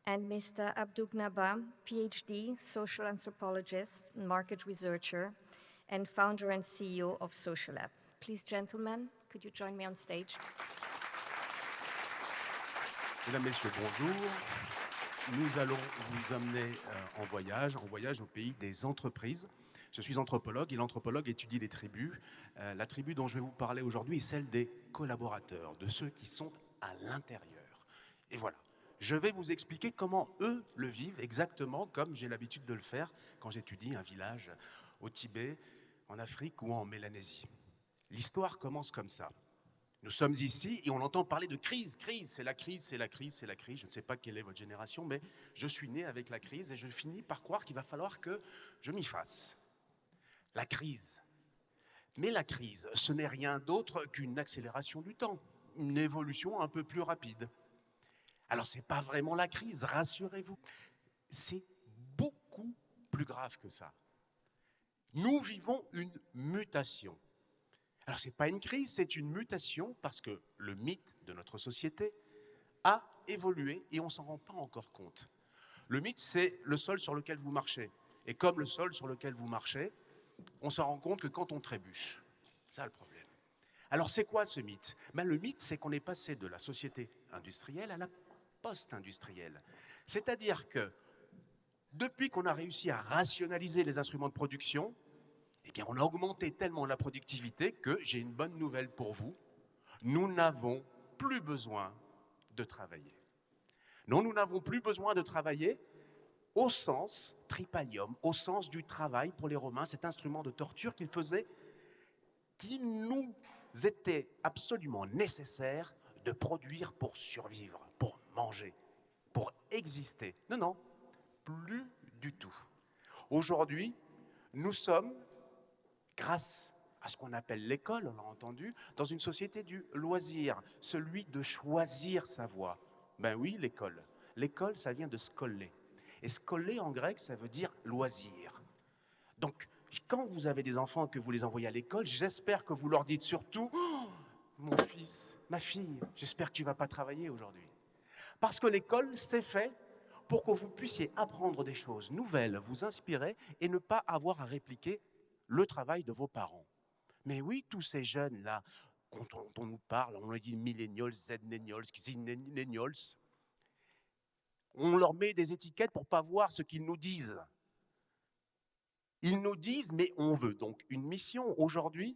and Mr. Abdougnaba, PhD, social anthropologist, market researcher, and founder and CEO of Socialab. Please, gentlemen, could you join me on stage? Mesdames, Messieurs, bonjour. Nous allons vous emmener en voyage au pays des entreprises. Je suis anthropologue et l'anthropologue étudie les tribus. La tribu dont je vais vous parler aujourd'hui est celle des collaborateurs, de ceux qui sont à l'intérieur. Et voilà, je vais vous expliquer comment eux le vivent exactement comme j'ai l'habitude de le faire quand j'étudie un village au Tibet, en Afrique ou en Mélanésie. L'histoire commence comme ça. Nous sommes ici et on entend parler de crise, c'est la crise, c'est la crise, c'est la crise. Je ne sais pas quelle est votre génération, mais je suis né avec la crise et je finis par croire qu'il va falloir que je m'y fasse. La crise. Mais la crise, ce n'est rien d'autre qu'une accélération du temps, une évolution un peu plus rapide. Alors ce n'est pas vraiment la crise, rassurez-vous. C'est beaucoup plus grave que ça. Nous vivons une mutation. Alors, ce n'est pas une crise, c'est une mutation parce que le mythe de notre société a évolué et on ne s'en rend pas encore compte. Le mythe, c'est le sol sur lequel vous marchez. Et comme le sol sur lequel vous marchez, on s'en rend compte que quand on trébuche. C'est ça le problème. Alors, c'est quoi ce mythe? Le mythe, c'est qu'on est passé de la société industrielle à la post-industrielle. C'est-à-dire que depuis qu'on a réussi à rationaliser les instruments de production, eh bien, on a augmenté tellement la productivité que j'ai une bonne nouvelle pour vous. Nous n'avons plus besoin de travailler. Non, nous n'avons plus besoin de travailler au sens tripalium, au sens du travail pour les Romains, cet instrument de torture qu'ils faisaient, qui nous était absolument nécessaire de produire pour survivre, pour manger, pour exister. Non, non, plus du tout. Aujourd'hui, nous sommes, grâce à ce qu'on appelle l'école, on l'a entendu, dans une société du loisir, celui de choisir sa voie. Ben oui, l'école. L'école, ça vient de scoller. Et scoller en grec, ça veut dire loisir. Donc, quand vous avez des enfants que vous les envoyez à l'école, j'espère que vous leur dites surtout oh, mon fils, ma fille, j'espère que tu ne vas pas travailler aujourd'hui. Parce que l'école, c'est fait pour que vous puissiez apprendre des choses nouvelles, vous inspirer et ne pas avoir à répliquer le travail de vos parents. Mais oui, tous ces jeunes-là, quand on nous parle, on leur dit millennials, z-nennials, xennials, on leur met des étiquettes pour ne pas voir ce qu'ils nous disent. Ils nous disent, mais on veut donc une mission. Aujourd'hui,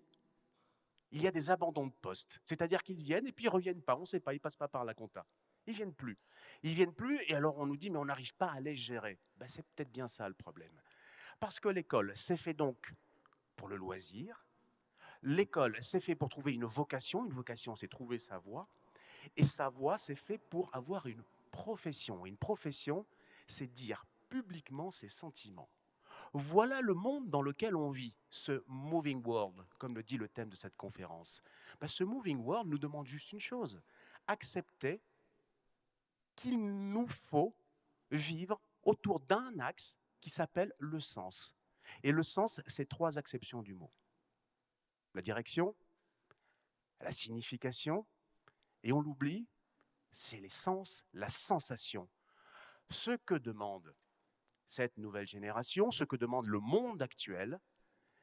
il y a des abandons de poste. C'est-à-dire qu'ils viennent et puis ils ne reviennent pas. On ne sait pas, ils ne passent pas par la compta. Ils ne viennent plus. Ils ne viennent plus et alors on nous dit, mais on n'arrive pas à les gérer. Ben, c'est peut-être bien ça le problème. Parce que l'école, c'est fait donc pour le loisir. L'école, c'est fait pour trouver une vocation. Une vocation, c'est trouver sa voie. Et sa voie, c'est fait pour avoir une profession. Une profession, c'est dire publiquement ses sentiments. Voilà le monde dans lequel on vit, ce moving world, comme le dit le thème de cette conférence. Ce moving world nous demande juste une chose, accepter qu'il nous faut vivre autour d'un axe qui s'appelle le sens. Et le sens, c'est 3 acceptions du mot. La direction, la signification, et on l'oublie, c'est les sens, la sensation. Ce que demande cette nouvelle génération, ce que demande le monde actuel,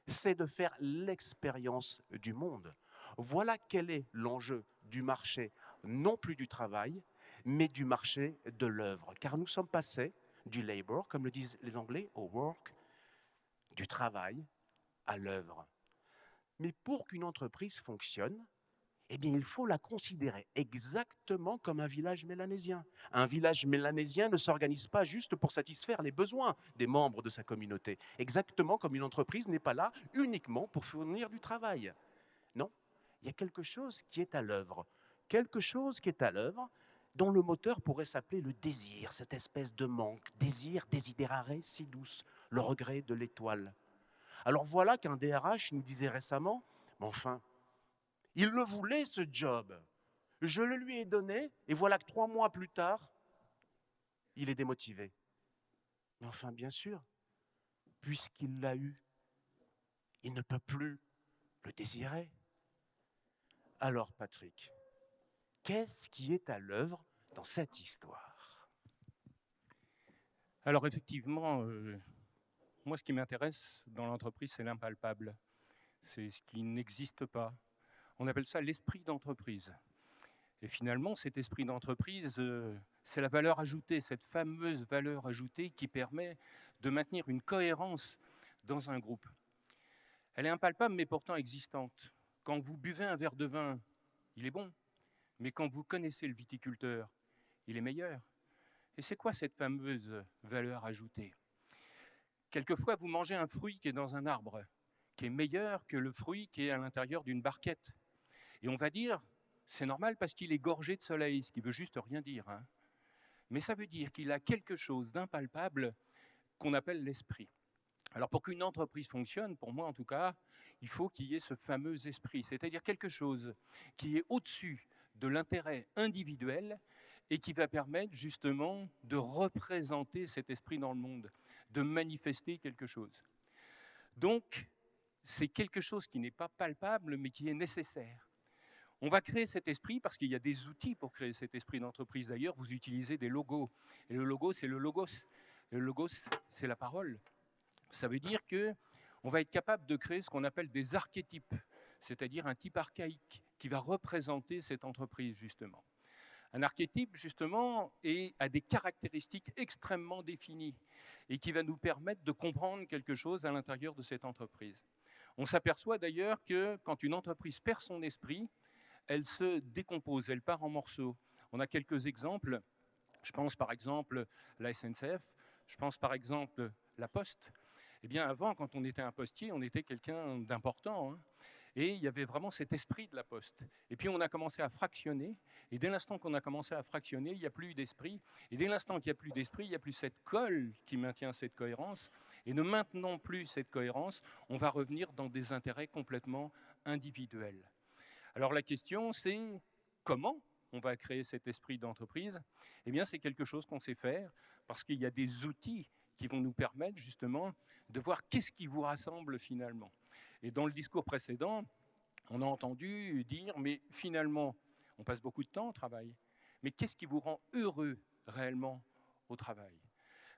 c'est de faire l'expérience du monde. Voilà quel est l'enjeu du marché, non plus du travail, mais du marché de l'œuvre. Car nous sommes passés du labor, comme le disent les Anglais, au work, du travail à l'œuvre. Mais pour qu'une entreprise fonctionne, eh bien, il faut la considérer exactement comme un village mélanésien. Un village mélanésien ne s'organise pas juste pour satisfaire les besoins des membres de sa communauté, exactement comme une entreprise n'est pas là uniquement pour fournir du travail. Non, il y a quelque chose qui est à l'œuvre. Quelque chose qui est à l'œuvre dont le moteur pourrait s'appeler le désir, cette espèce de manque, désir, desiderare si douce, le regret de l'étoile. Alors voilà qu'un DRH nous disait récemment, mais enfin, il le voulait, ce job. Je le lui ai donné, et voilà que 3 mois plus tard, il est démotivé. Mais enfin, bien sûr, puisqu'il l'a eu, il ne peut plus le désirer. Alors, Patrick, qu'est-ce qui est à l'œuvre dans cette histoire? Alors effectivement, moi ce qui m'intéresse dans l'entreprise, c'est l'impalpable. C'est ce qui n'existe pas. On appelle ça l'esprit d'entreprise. Et finalement, cet esprit d'entreprise, c'est la valeur ajoutée, cette fameuse valeur ajoutée qui permet de maintenir une cohérence dans un groupe. Elle est impalpable, mais pourtant existante. Quand vous buvez un verre de vin, il est bon, mais quand vous connaissez le viticulteur, il est meilleur. Et c'est quoi cette fameuse valeur ajoutée? Quelquefois, vous mangez un fruit qui est dans un arbre, qui est meilleur que le fruit qui est à l'intérieur d'une barquette. Et on va dire, c'est normal parce qu'il est gorgé de soleil, ce qui veut juste rien dire, hein. Mais ça veut dire qu'il a quelque chose d'impalpable qu'on appelle l'esprit. Alors pour qu'une entreprise fonctionne, pour moi en tout cas, il faut qu'il y ait ce fameux esprit, c'est-à-dire quelque chose qui est au-dessus de l'intérêt individuel et qui va permettre justement de représenter cet esprit dans le monde, de manifester quelque chose. Donc, c'est quelque chose qui n'est pas palpable, mais qui est nécessaire. On va créer cet esprit parce qu'il y a des outils pour créer cet esprit d'entreprise. D'ailleurs, vous utilisez des logos. Et le logo, c'est le logos. Le logos, c'est la parole. Ça veut dire qu'on va être capable de créer ce qu'on appelle des archétypes, c'est-à-dire un type archaïque qui va représenter cette entreprise, justement. Un archétype, justement, a des caractéristiques extrêmement définies et qui va nous permettre de comprendre quelque chose à l'intérieur de cette entreprise. On s'aperçoit d'ailleurs que quand une entreprise perd son esprit, elle se décompose, elle part en morceaux. On a quelques exemples. Je pense par exemple à la SNCF, je pense par exemple à la Poste. Eh bien avant, quand on était un postier, on était quelqu'un d'important, hein. Et il y avait vraiment cet esprit de la Poste. Et puis on a commencé à fractionner, et dès l'instant qu'on a commencé à fractionner, il n'y a plus d'esprit. Et dès l'instant qu'il n'y a plus d'esprit, il n'y a plus cette colle qui maintient cette cohérence. Et ne maintenant plus cette cohérence, on va revenir dans des intérêts complètement individuels. Alors la question, c'est comment on va créer cet esprit d'entreprise? Eh bien, c'est quelque chose qu'on sait faire parce qu'il y a des outils qui vont nous permettre justement de voir qu'est-ce qui vous rassemble finalement. Et dans le discours précédent, on a entendu dire, mais finalement, on passe beaucoup de temps au travail, mais qu'est-ce qui vous rend heureux réellement au travail?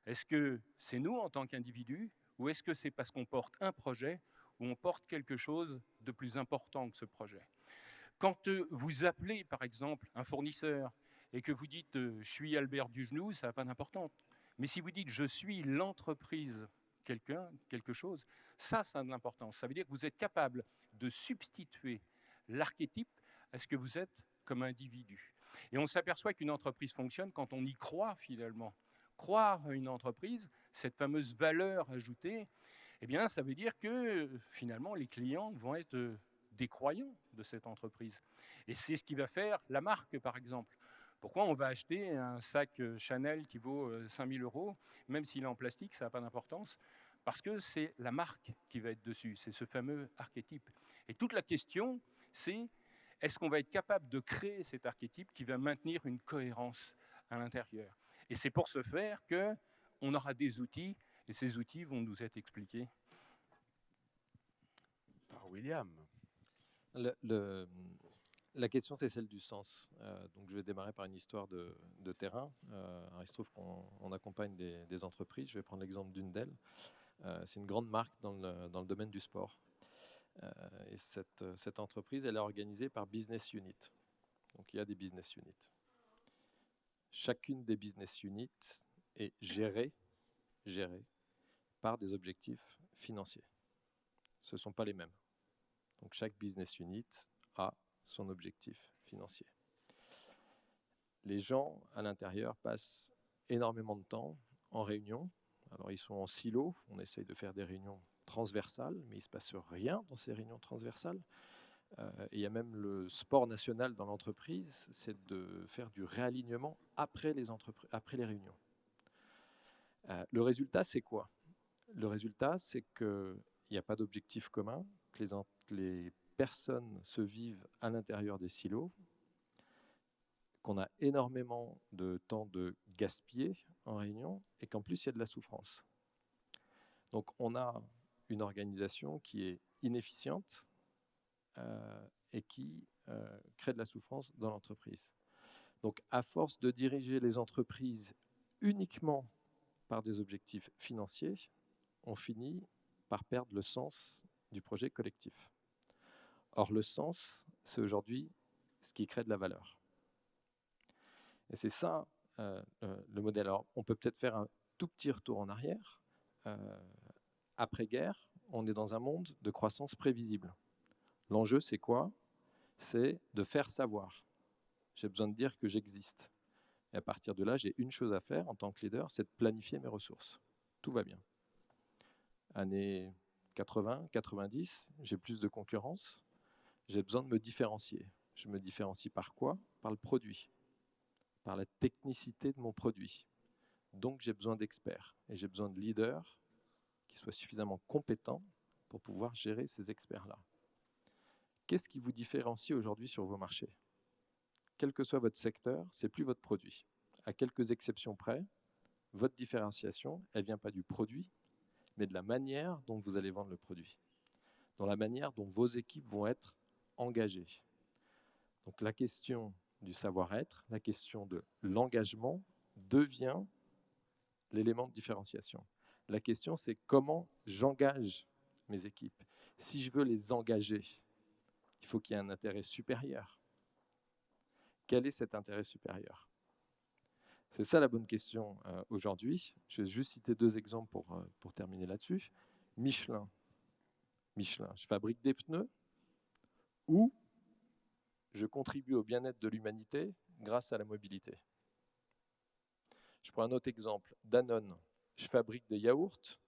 Est-ce que c'est nous en tant qu'individus ou est-ce que c'est parce qu'on porte un projet ou on porte quelque chose de plus important que ce projet? Quand vous appelez, par exemple, un fournisseur et que vous dites « je suis Albert Dugenou », ça n'a pas d'importance. Mais si vous dites « je suis l'entreprise quelque chose », ça a de l'importance. Ça veut dire que vous êtes capable de substituer l'archétype à ce que vous êtes comme individu. Et on s'aperçoit qu'une entreprise fonctionne quand on y croit finalement. Croire à une entreprise, cette fameuse valeur ajoutée, eh bien, ça veut dire que finalement les clients vont être des croyants de cette entreprise. Et c'est ce qui va faire la marque, par exemple. Pourquoi on va acheter un sac Chanel qui vaut 5 000 €, même s'il est en plastique, ça n'a pas d'importance, parce que c'est la marque qui va être dessus, c'est ce fameux archétype. Et toute la question, c'est est-ce qu'on va être capable de créer cet archétype qui va maintenir une cohérence à l'intérieur? Et c'est pour ce faire qu'on aura des outils, et ces outils vont nous être expliqués Par William. La question, c'est celle du sens. Donc, je vais démarrer par une histoire de terrain. Il se trouve qu'on accompagne des entreprises. Je vais prendre l'exemple d'une d'elles. C'est une grande marque dans le domaine du sport. Et cette entreprise, elle est organisée par business unit. Donc, il y a des business units. Chacune des business units est gérée par des objectifs financiers. Ce ne sont pas les mêmes. Donc, chaque business unit a son objectif financier. Les gens à l'intérieur passent énormément de temps en réunion. Alors, ils sont en silo. On essaye de faire des réunions transversales, mais il ne se passe rien dans ces réunions transversales. Et il y a même le sport national dans l'entreprise, c'est de faire du réalignement après les réunions. Le résultat, c'est quoi? Le résultat, c'est qu'il n'y a pas d'objectif commun, que les personnes se vivent à l'intérieur des silos, qu'on a énormément de temps de gaspillé en réunion et qu'en plus, il y a de la souffrance. Donc, on a une organisation qui est inefficiente et qui crée de la souffrance dans l'entreprise. Donc, à force de diriger les entreprises uniquement par des objectifs financiers, on finit par perdre le sens du projet collectif. Or, le sens, c'est aujourd'hui ce qui crée de la valeur. Et c'est ça le modèle. Alors, on peut peut-être faire un tout petit retour en arrière. Après-guerre, on est dans un monde de croissance prévisible. L'enjeu, c'est quoi? C'est de faire savoir. J'ai besoin de dire que j'existe. Et à partir de là, j'ai une chose à faire en tant que leader, c'est de planifier mes ressources. Tout va bien. Années 80, 90, j'ai plus de concurrence. J'ai besoin de me différencier. Je me différencie par quoi? Par le produit, par la technicité de mon produit. Donc, j'ai besoin d'experts et j'ai besoin de leaders qui soient suffisamment compétents pour pouvoir gérer ces experts-là. Qu'est-ce qui vous différencie aujourd'hui sur vos marchés? Quel que soit votre secteur, ce n'est plus votre produit. À quelques exceptions près, votre différenciation, elle ne vient pas du produit, mais de la manière dont vous allez vendre le produit, dans la manière dont vos équipes vont être engagées. Donc la question du savoir-être, la question de l'engagement devient l'élément de différenciation. La question, c'est comment j'engage mes équipes. Si je veux les engager, il faut qu'il y ait un intérêt supérieur. Quel est cet intérêt supérieur? C'est ça la bonne question aujourd'hui. Je vais juste citer 2 exemples pour terminer là-dessus. Michelin, je fabrique des pneus ou je contribue au bien-être de l'humanité grâce à la mobilité. Je prends un autre exemple. Danone, je fabrique des yaourts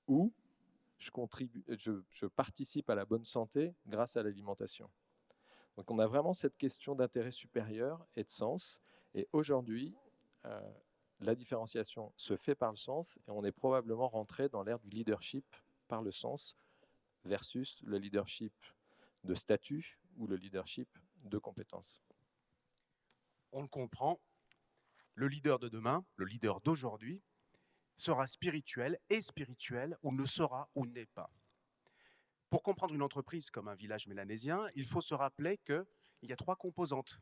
ou je participe à la bonne santé grâce à l'alimentation. Donc on a vraiment cette question d'intérêt supérieur et de sens. Et aujourd'hui, la différenciation se fait par le sens et on est probablement rentré dans l'ère du leadership par le sens versus le leadership de statut ou le leadership de compétences. On le comprend, le leader de demain, le leader d'aujourd'hui, sera spirituel ou ne sera ou n'est pas. Pour comprendre une entreprise comme un village mélanésien, il faut se rappeler qu'il y a 3 composantes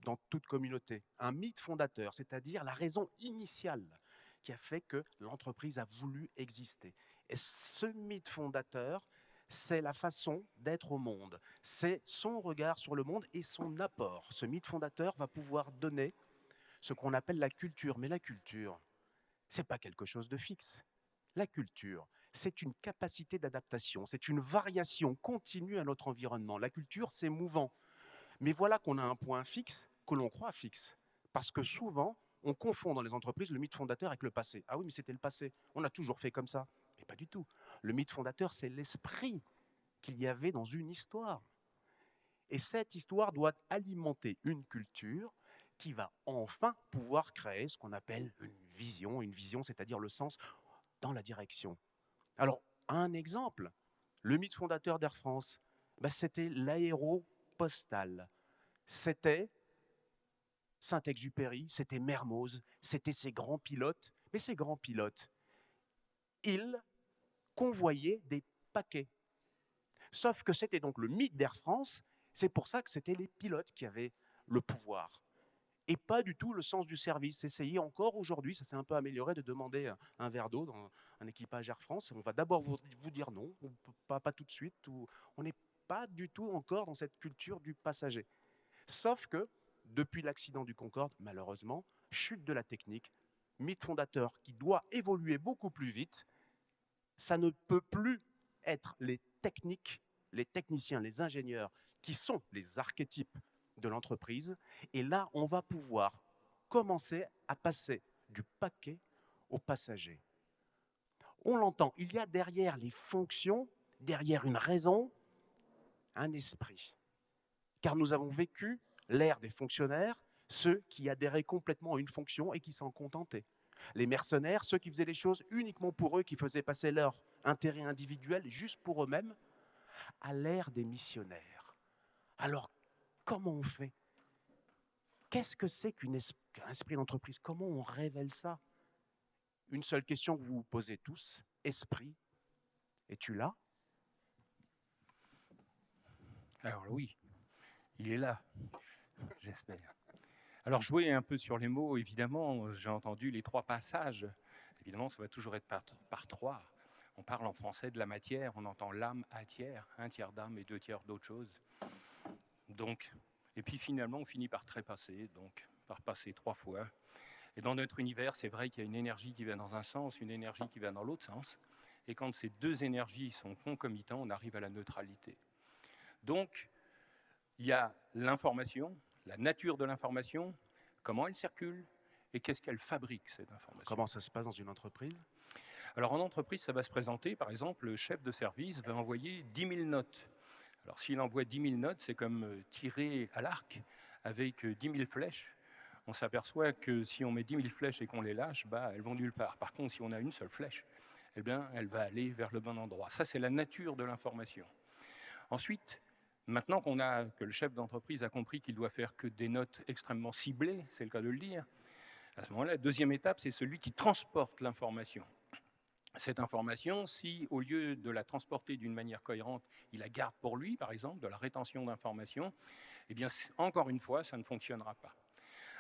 dans toute communauté. Un mythe fondateur, c'est-à-dire la raison initiale qui a fait que l'entreprise a voulu exister. Et ce mythe fondateur, c'est la façon d'être au monde. C'est son regard sur le monde et son apport. Ce mythe fondateur va pouvoir donner ce qu'on appelle la culture. Mais la culture, ce n'est pas quelque chose de fixe. La culture, c'est une capacité d'adaptation, c'est une variation continue à notre environnement. La culture, c'est mouvant. Mais voilà qu'on a un point fixe que l'on croit fixe. Parce que souvent, on confond dans les entreprises le mythe fondateur avec le passé. Ah oui, mais c'était le passé. On a toujours fait comme ça. Mais pas du tout. Le mythe fondateur, c'est l'esprit qu'il y avait dans une histoire. Et cette histoire doit alimenter une culture qui va enfin pouvoir créer ce qu'on appelle une vision, c'est-à-dire le sens dans la direction. Alors, un exemple, le mythe fondateur d'Air France, c'était l'aéropostale. C'était Saint-Exupéry, c'était Mermoz, c'était ces grands pilotes. Mais ces grands pilotes, ils convoyaient des paquets. Sauf que c'était donc le mythe d'Air France, c'est pour ça que c'était les pilotes qui avaient le pouvoir. Et pas du tout le sens du service. Essayez encore aujourd'hui, ça s'est un peu amélioré, de demander un verre d'eau dans un équipage Air France. On va d'abord vous dire non, pas tout de suite. On n'est pas du tout encore dans cette culture du passager. Sauf que, depuis l'accident du Concorde, malheureusement, chute de la technique, mythe fondateur qui doit évoluer beaucoup plus vite, ça ne peut plus être les techniques, les techniciens, les ingénieurs qui sont les archétypes de l'entreprise. Et là, on va pouvoir commencer à passer du paquet au passager. On l'entend, il y a derrière les fonctions, derrière une raison, un esprit. Car nous avons vécu l'ère des fonctionnaires, ceux qui adhéraient complètement à une fonction et qui s'en contentaient. Les mercenaires, ceux qui faisaient les choses uniquement pour eux, qui faisaient passer leur intérêt individuel juste pour eux-mêmes, à l'ère des missionnaires. Alors, comment on fait? Qu'est-ce que c'est qu'un esprit d'entreprise? Comment on révèle ça? Une seule question que vous vous posez tous, esprit, es-tu là? Alors oui, il est là, j'espère. Alors jouer un peu sur les mots, évidemment, j'ai entendu les 3 passages Évidemment, ça va toujours être par trois. On parle en français de la matière, on entend l'âme à tiers, un tiers d'âme et deux tiers d'autre chose. Donc, et puis finalement, on finit par trépasser, donc par passer trois fois. Et dans notre univers, c'est vrai qu'il y a une énergie qui va dans un sens, une énergie qui va dans l'autre sens. Et quand ces deux énergies sont concomitants, on arrive à la neutralité. Donc, il y a l'information, la nature de l'information, comment elle circule et qu'est-ce qu'elle fabrique, cette information. Comment ça se passe dans une entreprise? Alors en entreprise, ça va se présenter, par exemple, le chef de service va envoyer 10 000 notes. Alors s'il envoie 10 000 notes, c'est comme tirer à l'arc avec 10 000 flèches. On s'aperçoit que si on met 10 000 flèches et qu'on les lâche, elles vont nulle part. Par contre, si on a une seule flèche, eh bien, elle va aller vers le bon endroit. Ça, c'est la nature de l'information. Ensuite, maintenant que le chef d'entreprise a compris qu'il doit faire que des notes extrêmement ciblées, c'est le cas de le dire, à ce moment-là, la deuxième étape, c'est celui qui transporte l'information. Cette information, si au lieu de la transporter d'une manière cohérente, il la garde pour lui, par exemple, de la rétention d'informations, eh bien, encore une fois, ça ne fonctionnera pas.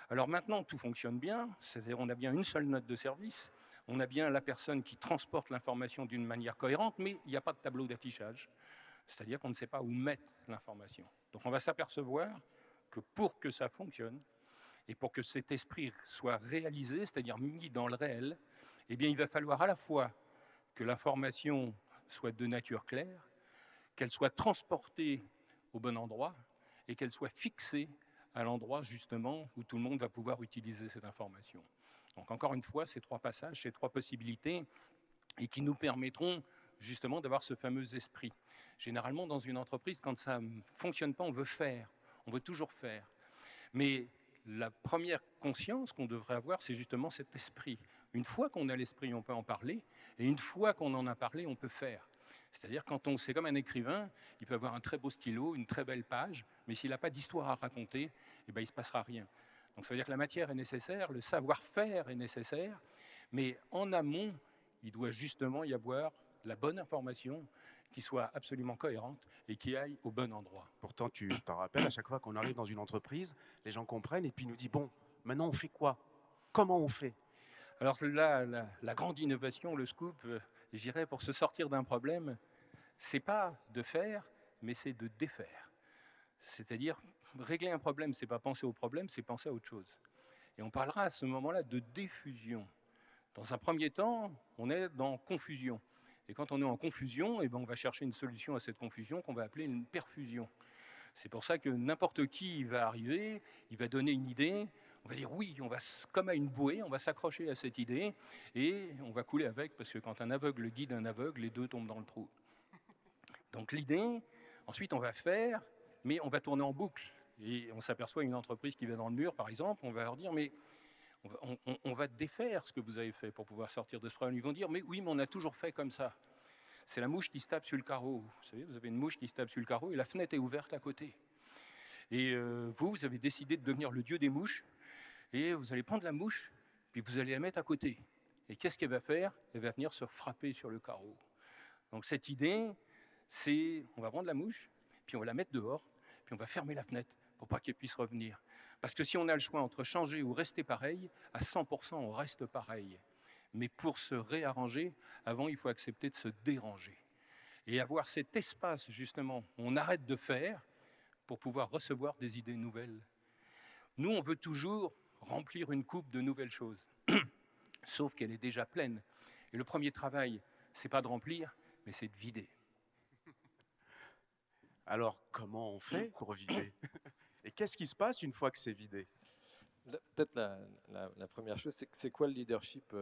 Alors maintenant, tout fonctionne bien, c'est-à-dire on a bien une seule note de service, on a bien la personne qui transporte l'information d'une manière cohérente, mais il n'y a pas de tableau d'affichage, c'est-à-dire qu'on ne sait pas où mettre l'information. Donc on va s'apercevoir que pour que ça fonctionne, et pour que cet esprit soit réalisé, c'est-à-dire mis dans le réel, eh bien, il va falloir à la fois que l'information soit de nature claire, qu'elle soit transportée au bon endroit et qu'elle soit fixée à l'endroit justement où tout le monde va pouvoir utiliser cette information. Donc encore une fois, ces trois passages, ces trois possibilités, et qui nous permettront justement d'avoir ce fameux esprit. Généralement, dans une entreprise, quand ça ne fonctionne pas, on veut faire, on veut toujours faire. Mais la première conscience qu'on devrait avoir, c'est justement cet esprit. Une fois qu'on a l'esprit, on peut en parler, et une fois qu'on en a parlé, on peut faire. C'est-à-dire c'est comme un écrivain, il peut avoir un très beau stylo, une très belle page, mais s'il n'a pas d'histoire à raconter, il ne se passera rien. Donc ça veut dire que la matière est nécessaire, le savoir-faire est nécessaire, mais en amont, il doit justement y avoir la bonne information qui soit absolument cohérente et qui aille au bon endroit. Pourtant, tu t'en rappelles, à chaque fois qu'on arrive dans une entreprise, les gens comprennent et puis nous disent, bon, maintenant on fait quoi? Comment on fait? Alors là, la grande innovation, le scoop, je dirais, pour se sortir d'un problème, c'est pas de faire, mais c'est de défaire. C'est-à-dire, régler un problème, c'est pas penser au problème, c'est penser à autre chose. Et on parlera à ce moment-là de diffusion. Dans un premier temps, on est dans confusion. Et quand on est en confusion, on va chercher une solution à cette confusion qu'on va appeler une perfusion. C'est pour ça que n'importe qui va arriver, il va donner une idée, on va dire oui, on va, comme à une bouée, on va s'accrocher à cette idée et on va couler avec, parce que quand un aveugle guide un aveugle, les deux tombent dans le trou. Donc l'idée, ensuite on va faire, mais on va tourner en boucle. Et on s'aperçoit une entreprise qui va dans le mur, par exemple, on va leur dire mais on va défaire ce que vous avez fait pour pouvoir sortir de ce problème. Ils vont dire, mais oui, mais on a toujours fait comme ça. C'est la mouche qui se tape sur le carreau. Vous savez, vous avez une mouche qui se tape sur le carreau et la fenêtre est ouverte à côté. Et vous avez décidé de devenir le dieu des mouches et vous allez prendre la mouche, puis vous allez la mettre à côté. Et qu'est-ce qu'elle va faire? Elle va venir se frapper sur le carreau. Donc cette idée, c'est, on va prendre la mouche, puis on va la mettre dehors, puis on va fermer la fenêtre pour pas qu'elle puisse revenir. Parce que si on a le choix entre changer ou rester pareil, à 100%, on reste pareil. Mais pour se réarranger, avant, il faut accepter de se déranger. Et avoir cet espace, justement, où on arrête de faire pour pouvoir recevoir des idées nouvelles. Nous, on veut toujours remplir une coupe de nouvelles choses, sauf qu'elle est déjà pleine. Et le premier travail, c'est pas de remplir, mais c'est de vider. Alors, comment on fait pour vider? Et qu'est-ce qui se passe une fois que c'est vidé? Peut-être la première chose, c'est quoi le leadership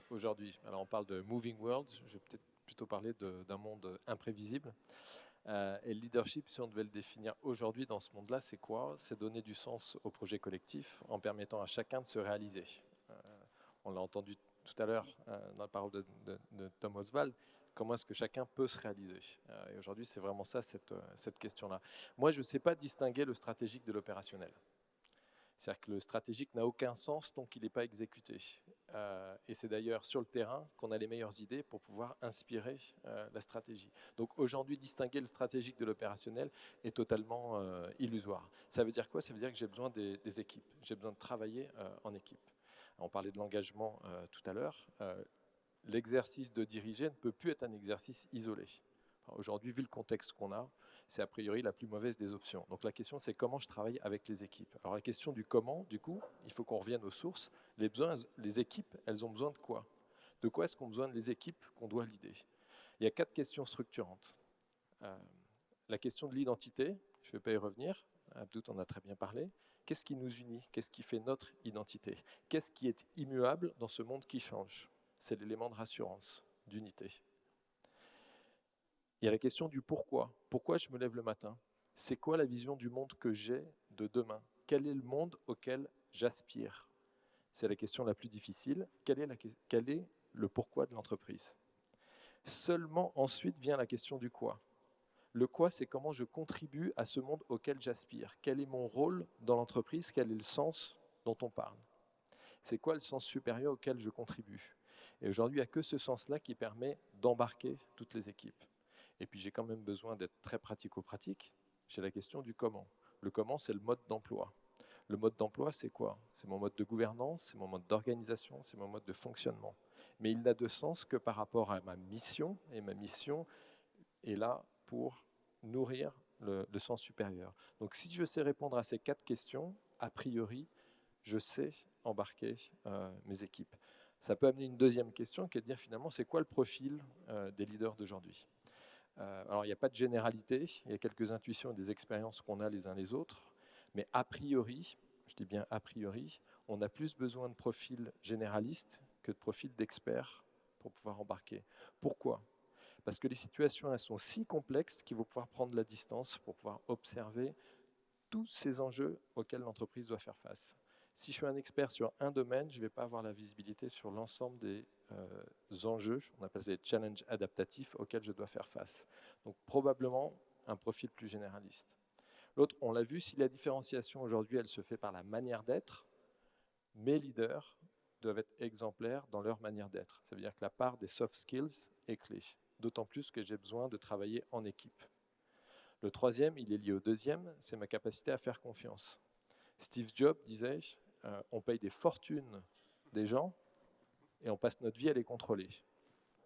aujourd'hui? Alors on parle de moving world, je vais peut-être plutôt parler d'un monde imprévisible. Et le leadership, si on devait le définir aujourd'hui dans ce monde-là, c'est quoi? C'est donner du sens au projet collectif en permettant à chacun de se réaliser. On l'a entendu tout à l'heure dans la parole de Tom Oswald. Comment est-ce que chacun peut se réaliser? Et aujourd'hui, c'est vraiment ça, cette question-là. Moi, je ne sais pas distinguer le stratégique de l'opérationnel. C'est-à-dire que le stratégique n'a aucun sens tant qu'il n'est pas exécuté. Et c'est d'ailleurs sur le terrain qu'on a les meilleures idées pour pouvoir inspirer la stratégie. Donc aujourd'hui, distinguer le stratégique de l'opérationnel est totalement illusoire. Ça veut dire quoi? Ça veut dire que j'ai besoin des équipes. J'ai besoin de travailler en équipe. On parlait de l'engagement tout à l'heure. l'exercice de diriger ne peut plus être un exercice isolé. Enfin, aujourd'hui, vu le contexte qu'on a, c'est a priori la plus mauvaise des options. Donc la question, c'est comment je travaille avec les équipes. Alors la question du comment, du coup, il faut qu'on revienne aux sources. Les équipes, elles ont besoin de quoi? De quoi est-ce qu'ont besoin les équipes qu'on doit leader? Il y a 4 questions structurantes. La question de l'identité, je ne vais pas y revenir, Abdout en a très bien parlé. Qu'est-ce qui nous unit? Qu'est-ce qui fait notre identité? Qu'est-ce qui est immuable dans ce monde qui change? C'est l'élément de rassurance, d'unité. Il y a la question du pourquoi. Pourquoi je me lève le matin? C'est quoi la vision du monde que j'ai de demain? Quel est le monde auquel j'aspire? C'est la question la plus difficile. Quel est le pourquoi de l'entreprise? Seulement ensuite vient la question du quoi. Le quoi, c'est comment je contribue à ce monde auquel j'aspire. Quel est mon rôle dans l'entreprise? Quel est le sens dont on parle? C'est quoi le sens supérieur auquel je contribue? Et aujourd'hui, il n'y a que ce sens-là qui permet d'embarquer toutes les équipes. Et puis, j'ai quand même besoin d'être très pratico-pratique. J'ai la question du comment. Le comment, c'est le mode d'emploi. Le mode d'emploi, c'est quoi? C'est mon mode de gouvernance, c'est mon mode d'organisation, c'est mon mode de fonctionnement. Mais il n'a de sens que par rapport à ma mission, et ma mission est là pour nourrir le sens supérieur. Donc si je sais répondre à ces 4 questions, a priori, je sais embarquer mes équipes. Ça peut amener une deuxième question qui est de dire finalement, c'est quoi le profil des leaders d'aujourd'hui? Alors il n'y a pas de généralité, il y a quelques intuitions et des expériences qu'on a les uns les autres, mais a priori, je dis bien a priori, on a plus besoin de profils généralistes que de profils d'experts pour pouvoir embarquer. Pourquoi? Parce que les situations, elles sont si complexes qu'il faut pouvoir prendre la distance pour pouvoir observer tous ces enjeux auxquels l'entreprise doit faire face. Si je suis un expert sur un domaine, je ne vais pas avoir la visibilité sur l'ensemble des enjeux, on appelle ça des challenges adaptatifs auxquels je dois faire face. Donc probablement un profil plus généraliste. L'autre, on l'a vu, si la différenciation aujourd'hui, elle se fait par la manière d'être, mes leaders doivent être exemplaires dans leur manière d'être. Ça veut dire que la part des soft skills est clé, d'autant plus que j'ai besoin de travailler en équipe. Le troisième, il est lié au deuxième, c'est ma capacité à faire confiance. Steve Jobs disait, on paye des fortunes des gens et on passe notre vie à les contrôler.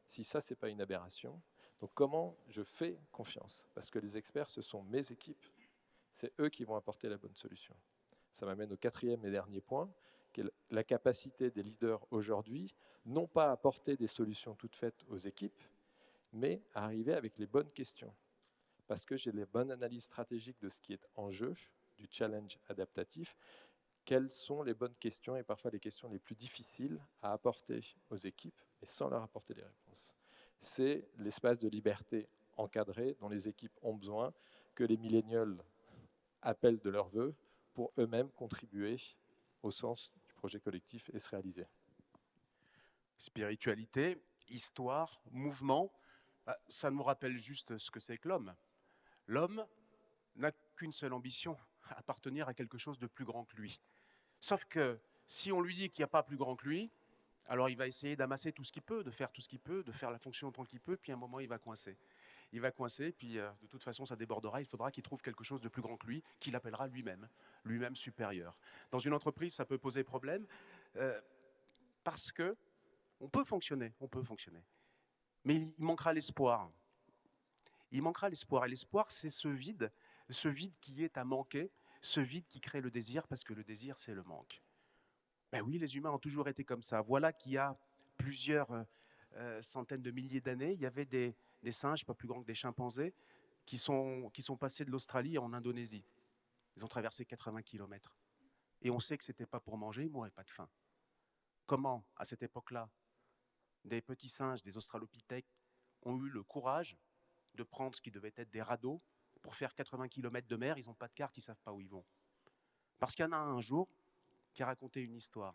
Si ça, ce n'est pas une aberration, donc comment je fais confiance? Parce que les experts, ce sont mes équipes, c'est eux qui vont apporter la bonne solution. Ça m'amène au 4e et dernier point, qui est la capacité des leaders aujourd'hui, non pas à apporter des solutions toutes faites aux équipes, mais à arriver avec les bonnes questions. Parce que j'ai les bonnes analyses stratégiques de ce qui est en jeu, du challenge adaptatif, quelles sont les bonnes questions et parfois les questions les plus difficiles à apporter aux équipes et sans leur apporter les réponses. C'est l'espace de liberté encadré dont les équipes ont besoin, que les millénials appellent de leur vœu pour eux-mêmes contribuer au sens du projet collectif et se réaliser. Spiritualité, histoire, mouvement, ça nous rappelle juste ce que c'est que l'homme. L'homme n'a qu'une seule ambition, appartenir à quelque chose de plus grand que lui. Sauf que si on lui dit qu'il n'y a pas plus grand que lui, alors il va essayer d'amasser tout ce qu'il peut, de faire tout ce qu'il peut, de faire la fonction autant qu'il peut, puis à un moment il va coincer. Il va coincer, puis de toute façon ça débordera, il faudra qu'il trouve quelque chose de plus grand que lui, qu'il appellera lui-même, lui-même supérieur. Dans une entreprise, ça peut poser problème, parce que on peut fonctionner. Mais il manquera l'espoir. Il manquera l'espoir, et l'espoir c'est ce vide qui est à manquer, ce vide qui crée le désir, parce que le désir, c'est le manque. Ben oui, les humains ont toujours été comme ça. Voilà qu'il y a plusieurs centaines de milliers d'années, il y avait des singes, pas plus grands que des chimpanzés, qui sont passés de l'Australie en Indonésie. Ils ont traversé 80 km. Et on sait que ce n'était pas pour manger, ils ne mouraient pas de faim. Comment, à cette époque-là, des petits singes, des australopithèques, ont eu le courage de prendre ce qui devait être des radeaux pour faire 80 km de mer, ils n'ont pas de carte, ils ne savent pas où ils vont. Parce qu'il y en a un jour qui a raconté une histoire.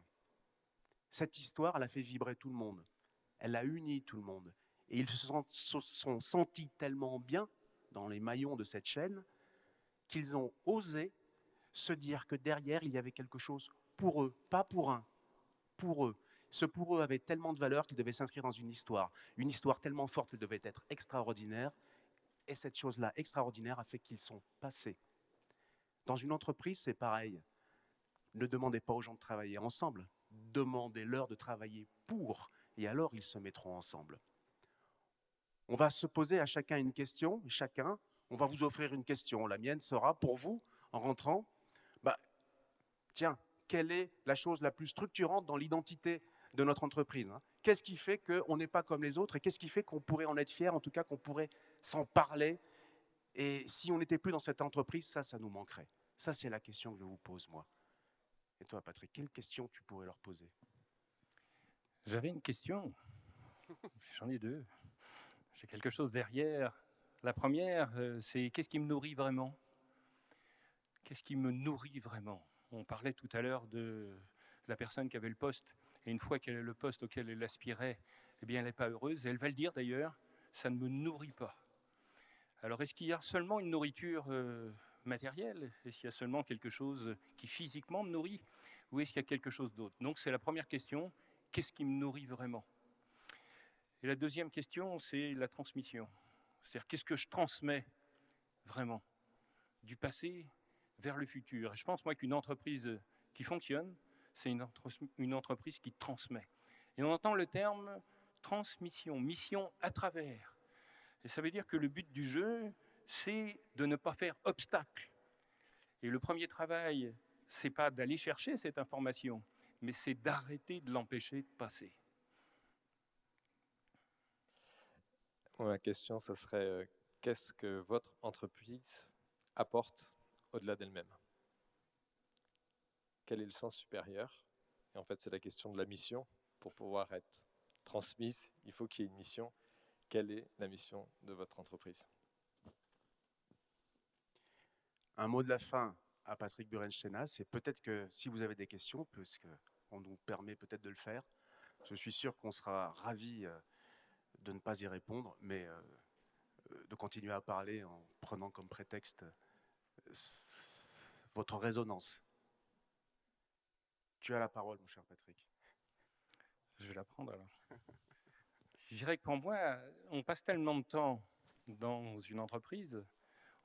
Cette histoire, elle a fait vibrer tout le monde. Elle a uni tout le monde. Et ils se sont sentis tellement bien dans les maillons de cette chaîne qu'ils ont osé se dire que derrière, il y avait quelque chose pour eux, pas pour un, pour eux. Ce pour eux avait tellement de valeur qu'il devait s'inscrire dans une histoire tellement forte qu'elle devait être extraordinaire. Et cette chose-là extraordinaire a fait qu'ils sont passés. Dans une entreprise, c'est pareil. Ne demandez pas aux gens de travailler ensemble. demandez-leur de travailler pour, et alors ils se mettront ensemble. On va se poser à chacun une question, on va vous offrir une question. La mienne sera pour vous, en rentrant, tiens, quelle est la chose la plus structurante dans l'identité de notre entreprise, hein? Qu'est-ce qui fait qu'on n'est pas comme les autres et qu'est-ce qui fait qu'on pourrait en être fier, en tout cas qu'on pourrait s'en parler? Et si on n'était plus dans cette entreprise, ça nous manquerait. Ça, c'est la question que je vous pose, moi. Et toi, Patrick, quelle question tu pourrais leur poser? J'avais une question, j'en ai deux. J'ai quelque chose derrière. La première, c'est qu'est-ce qui me nourrit vraiment? Qu'est-ce qui me nourrit vraiment? On parlait tout à l'heure de la personne qui avait le poste, et une fois qu'elle a le poste auquel elle aspirait, eh bien, elle n'est pas heureuse, et elle va le dire d'ailleurs, ça ne me nourrit pas. Alors, est-ce qu'il y a seulement une nourriture matérielle? Est-ce qu'il y a seulement quelque chose qui physiquement me nourrit? Ou est-ce qu'il y a quelque chose d'autre? Donc, c'est la première question, qu'est-ce qui me nourrit vraiment? Et la deuxième question, c'est la transmission. C'est-à-dire, qu'est-ce que je transmets vraiment du passé vers le futur? Et je pense, moi, qu'une entreprise qui fonctionne, c'est une entreprise qui transmet. Et on entend le terme transmission, mission à travers. Et ça veut dire que le but du jeu, c'est de ne pas faire obstacle. Et le premier travail, c'est pas d'aller chercher cette information, mais c'est d'arrêter de l'empêcher de passer. Ma question, ça serait qu'est-ce que votre entreprise apporte au-delà d'elle-même? Quel est le sens supérieur? Et en fait, c'est la question de la mission. Pour pouvoir être transmise, il faut qu'il y ait une mission. Quelle est la mission de votre entreprise? Un mot de la fin à Patrick Burenstena, c'est peut-être que si vous avez des questions, puisqu'on nous permet peut-être de le faire, je suis sûr qu'on sera ravis de ne pas y répondre, mais de continuer à parler en prenant comme prétexte votre résonance. Tu as la parole, mon cher Patrick. Je vais la prendre alors. Je dirais que pour moi, on passe tellement de temps dans une entreprise,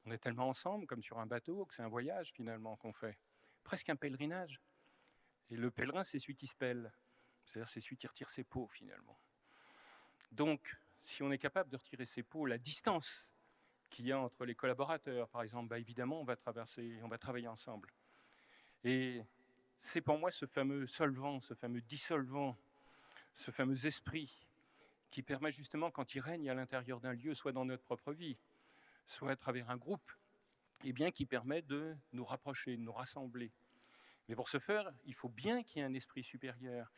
on est tellement ensemble, comme sur un bateau, que c'est un voyage finalement qu'on fait, presque un pèlerinage. Et le pèlerin, c'est celui qui se pèle, c'est-à-dire c'est celui qui retire ses peaux finalement. Donc, si on est capable de retirer ses peaux, la distance qu'il y a entre les collaborateurs, par exemple, évidemment, on va travailler ensemble. Et c'est pour moi ce fameux solvant, ce fameux dissolvant, ce fameux esprit qui permet justement, quand il règne à l'intérieur d'un lieu, soit dans notre propre vie, soit à travers un groupe, eh bien, qui permet de nous rapprocher, de nous rassembler. Mais pour ce faire, il faut bien qu'il y ait un esprit supérieur,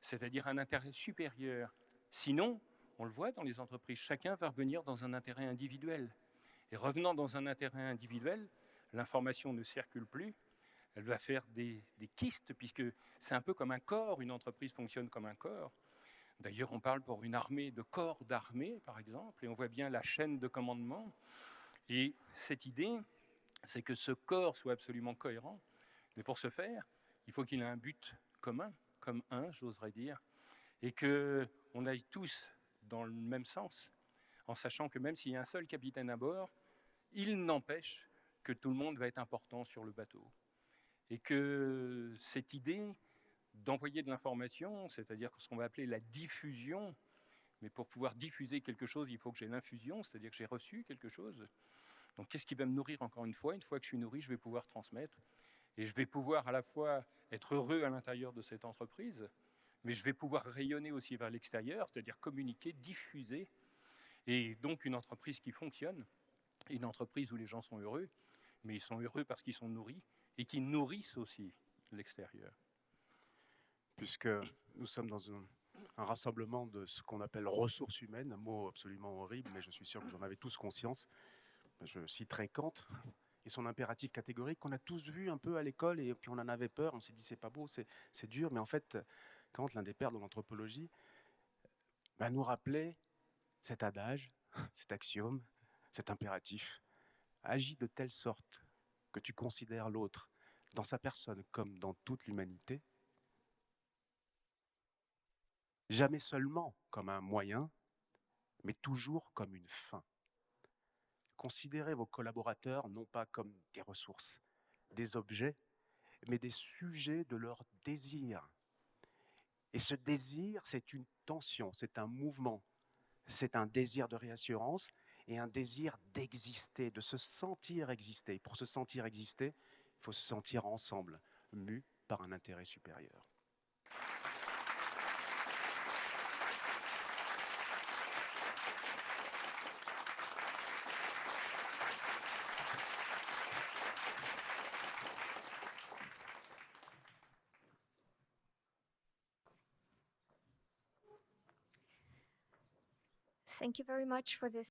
c'est-à-dire un intérêt supérieur. Sinon, on le voit dans les entreprises, chacun va revenir dans un intérêt individuel. Et revenant dans un intérêt individuel, l'information ne circule plus, elle va faire des kystes, puisque c'est un peu comme un corps, une entreprise fonctionne comme un corps. D'ailleurs, on parle pour une armée de corps d'armée, par exemple, et on voit bien la chaîne de commandement. Et cette idée, c'est que ce corps soit absolument cohérent. Mais pour ce faire, il faut qu'il ait un but commun, comme un, j'oserais dire, et qu'on aille tous dans le même sens, en sachant que même s'il y a un seul capitaine à bord, il n'empêche que tout le monde va être important sur le bateau. Et que cette idée d'envoyer de l'information, c'est-à-dire ce qu'on va appeler la diffusion, mais pour pouvoir diffuser quelque chose, il faut que j'ai l'infusion, c'est-à-dire que j'ai reçu quelque chose. Donc qu'est-ce qui va me nourrir encore une fois? Une fois que je suis nourri, je vais pouvoir transmettre. Et je vais pouvoir à la fois être heureux à l'intérieur de cette entreprise, mais je vais pouvoir rayonner aussi vers l'extérieur, c'est-à-dire communiquer, diffuser. Et donc une entreprise qui fonctionne, une entreprise où les gens sont heureux, mais ils sont heureux parce qu'ils sont nourris et qui nourrissent aussi l'extérieur. Puisque nous sommes dans un rassemblement de ce qu'on appelle ressources humaines, un mot absolument horrible, mais je suis sûr que vous en avez tous conscience. Je citerai Kant et son impératif catégorique qu'on a tous vu un peu à l'école et puis on en avait peur, on s'est dit c'est pas beau, c'est dur, mais en fait, Kant, l'un des pères de l'anthropologie, nous rappelait cet adage, cet axiome, cet impératif. Agis de telle sorte que tu considères l'autre dans sa personne comme dans toute l'humanité, jamais seulement comme un moyen, mais toujours comme une fin. Considérez vos collaborateurs non pas comme des ressources, des objets, mais des sujets de leur désir. Et ce désir, c'est une tension, c'est un mouvement, c'est un désir de réassurance et un désir d'exister, de se sentir exister. Pour se sentir exister, il faut se sentir ensemble, mu par un intérêt supérieur. Thank you very much for this